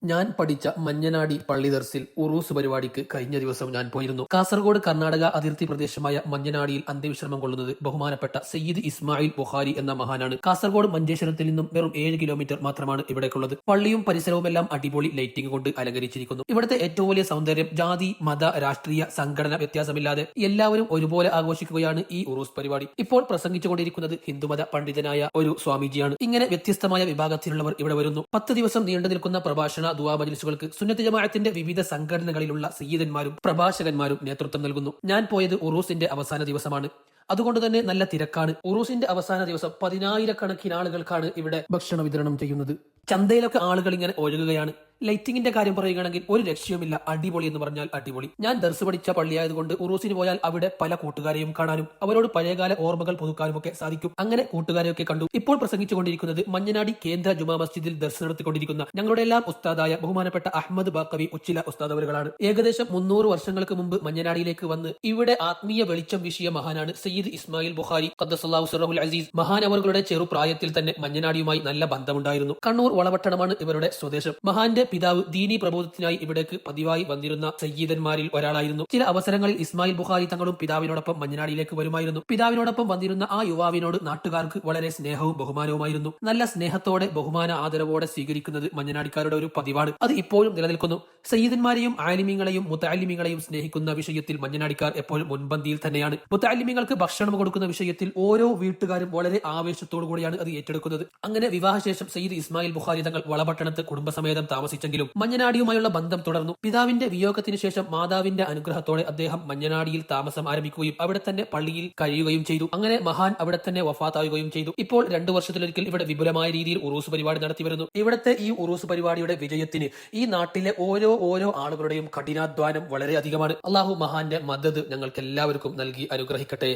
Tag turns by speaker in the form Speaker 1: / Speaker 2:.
Speaker 1: ഞാൻ പഠിച്ച മഞ്ഞനാടി പള്ളി ദർസിൽ ഉറൂസ് പരിപാടിക്ക് കഴിഞ്ഞ ദിവസം ഞാൻ പോയിരുന്നു. കാസർഗോഡ് കർണാടക അതിർത്തി പ്രദേശമായ മഞ്ഞനാടിയിൽ അന്ത്യവിശ്രമം കൊള്ളുന്നത് ബഹുമാനപ്പെട്ട സയ്യിദ് ഇസ്മായിൽ ബുഖാരി എന്ന മഹാനാണ്. കാസർഗോഡ് മഞ്ചേശ്വരത്തിൽ നിന്നും വെറും 7 കിലോമീറ്റർ മാത്രമാണ് ഇവിടേക്കുള്ളത്. പള്ളിയും പരിസരവുമെല്ലാം അടിപൊളി ലൈറ്റിംഗ് കൊണ്ട് അലങ്കരിച്ചിരിക്കുന്നു. ഇവിടുത്തെ ഏറ്റവും വലിയ സൗന്ദര്യം ജാതി മത രാഷ്ട്രീയ സംഘടന വ്യത്യാസമില്ലാതെ എല്ലാവരും ഒരുപോലെ ആഘോഷിക്കുകയാണ് ഈ ഉറൂസ് പരിപാടി. ഇപ്പോൾ പ്രസംഗിച്ചുകൊണ്ടിരിക്കുന്നത് ഹിന്ദുമത പണ്ഡിതനായ ഒരു സ്വാമിജിയാണ്. ഇങ്ങനെ വ്യത്യസ്തമായ വിഭാഗത്തിലുള്ളവർ ഇവിടെ വരുന്നു. 10 ദിവസം നീണ്ടു നിൽക്കുന്ന പ്രഭാഷണ ദുആ മജ്ലിസുകൾക്ക് സുന്നത്ത് ജമാഅത്തിന്റെ വിവിധ സംഘടനകളിലുള്ള സയ്യിദന്മാരും പ്രഭാഷകന്മാരും നേതൃത്വം നൽകുന്നു. ഞാൻ പോയത് ഉറൂസിന്റെ അവസാന ദിവസമാണ്. അതുകൊണ്ട് തന്നെ നല്ല തിരക്കാണ്. ഉറൂസിന്റെ അവസാന ദിവസം 10,000-കണക്കിന് ആളുകൾക്കാണ് ഇവിടെ ഭക്ഷണ വിതരണം ചെയ്യുന്നത്. ചന്തയിലൊക്കെ ആളുകൾ ഇങ്ങനെ ഒഴുകുകയാണ്. ലൈറ്റിംഗിന്റെ കാര്യം പറയുകയാണെങ്കിൽ ഒരു ലക്ഷ്യവുമില്ല. അടിപൊളി എന്ന് പറഞ്ഞാൽ അടിപൊളി. ഞാൻ ദർസ് പഠിച്ച പള്ളിയായതുകൊണ്ട് ഉറൂസിന് പോയാൽ അവിടെ പല കൂട്ടുകാരെയും കാണാനും അവരോട് പഴയകാല ഓർമ്മകൾ പുതുക്കാനും ഒക്കെ സാധിക്കും. അങ്ങനെ കൂട്ടുകാരെയൊക്കെ കണ്ടു. ഇപ്പോൾ പ്രസംഗിച്ചുകൊണ്ടിരിക്കുന്നത് മഞ്ഞനാടി കേന്ദ്ര ജുമാ മസ്ജിദിൽ ദർസ് നടത്തിക്കൊണ്ടിരിക്കുന്ന ഞങ്ങളുടെ എല്ലാം ഉസ്താദായ ബഹുമാനപ്പെട്ട അഹമ്മദ് ബാക്കവി ഉച്ചില ഉസ്താദ് അവരുകളാണ്. ഏകദേശം 300 വർഷങ്ങൾക്ക് മുമ്പ് മഞ്ഞനാടിയിലേക്ക് വന്ന് ഇവിടെ ആത്മീയ വെളിച്ചം വീശിയ മഹാനാണ് സയ്യിദ് ഇസ്മായിൽ ബുഖാരി ഖദ്ദസല്ലാഹു സിറഹുൽ അസീസ്. മഹാൻ അവരുടെ ചെറുപ്രായത്തിൽ തന്നെ മഞ്ഞനാടിയുമായി നല്ല ബന്ധമുണ്ടായിരുന്നു. കണ്ണൂർ വളപട്ടണമാണ് ഇവരുടെ സ്വദേശം. മഹാന്റെ പിതാവ് ദീനി പ്രബോധത്തിനായി ഇവിടേക്ക് പതിവായി വന്നിരുന്ന സയ്യിദന്മാരിൽ ഒരാളായിരുന്നു. ചില അവസരങ്ങളിൽ ഇസ്മായിൽ ബുഖാരി തങ്ങളും പിതാവിനോടൊപ്പം മഞ്ഞനാടിയിലേക്ക് വരുമായിരുന്നു. പിതാവിനോടൊപ്പം വന്നിരുന്ന ആ യുവാവിനോട് നാട്ടുകാർക്ക് വളരെ സ്നേഹവും ബഹുമാനവുമായിരുന്നു. നല്ല സ്നേഹത്തോടെ ബഹുമാന ആദരവോടെ സ്വീകരിക്കുന്നത് മഞ്ഞനാടിക്കാരുടെ ഒരു പതിവാണ്. അത് ഇപ്പോഴും നിലനിൽക്കുന്നു. സയ്യിദന്മാരെയും ആലിമീങ്ങളെയും മുത്തഅല്ലിമീങ്ങളെയും സ്നേഹിക്കുന്ന വിഷയത്തിൽ മഞ്ഞനാടിക്കാർ എപ്പോഴും മുൻപന്തിയിൽ തന്നെയാണ്. മുത്തഅല്ലിമീങ്ങൾക്ക് ഭക്ഷണം കൊടുക്കുന്ന വിഷയത്തിൽ ഓരോ വീട്ടുകാരും വളരെ ആവേശത്തോടു കൂടിയാണ് അത് ഏറ്റെടുക്കുന്നത്. അങ്ങനെ വിവാഹശേഷം സയ്യിദ് ഇസ്മായിൽ ബുഖാരി തങ്ങൾ വളപട്ടണത്ത് കുടുംബസമേതം താമസിച്ചെങ്കിലും മഞ്ഞനാടിയുമായുള്ള ബന്ധം തുടർന്നു. പിതാവിന്റെ വിയോഗത്തിന് ശേഷം മാതാവിന്റെ അനുഗ്രഹത്തോടെ അദ്ദേഹം മഞ്ഞനാടിയിൽ താമസം ആരംഭിക്കുകയും അവിടെ തന്നെ പള്ളിയിൽ കഴിയുകയും ചെയ്തു. അങ്ങനെ മഹാൻ അവിടെ തന്നെ വഫാത്താവുകയും ചെയ്തു. ഇപ്പോൾ 2 വർഷത്തിലൊരിക്കൽ ഇവിടെ വിപുലമായ രീതിയിൽ ഉറൂസ് പരിപാടി നടത്തി വരുന്നു. ഇവിടുത്തെ ഈ ഉറൂസ് പരിപാടിയുടെ വിജയത്തിന് ഈ നാട്ടിലെ ഓരോ ആളുകളുടെയും കഠിനാധ്വാനം വളരെ അധികമാണ്. അള്ളാഹു മഹാന്റെ മദദ് ഞങ്ങൾക്ക് എല്ലാവർക്കും നൽകി അനുഗ്രഹിക്കട്ടെ.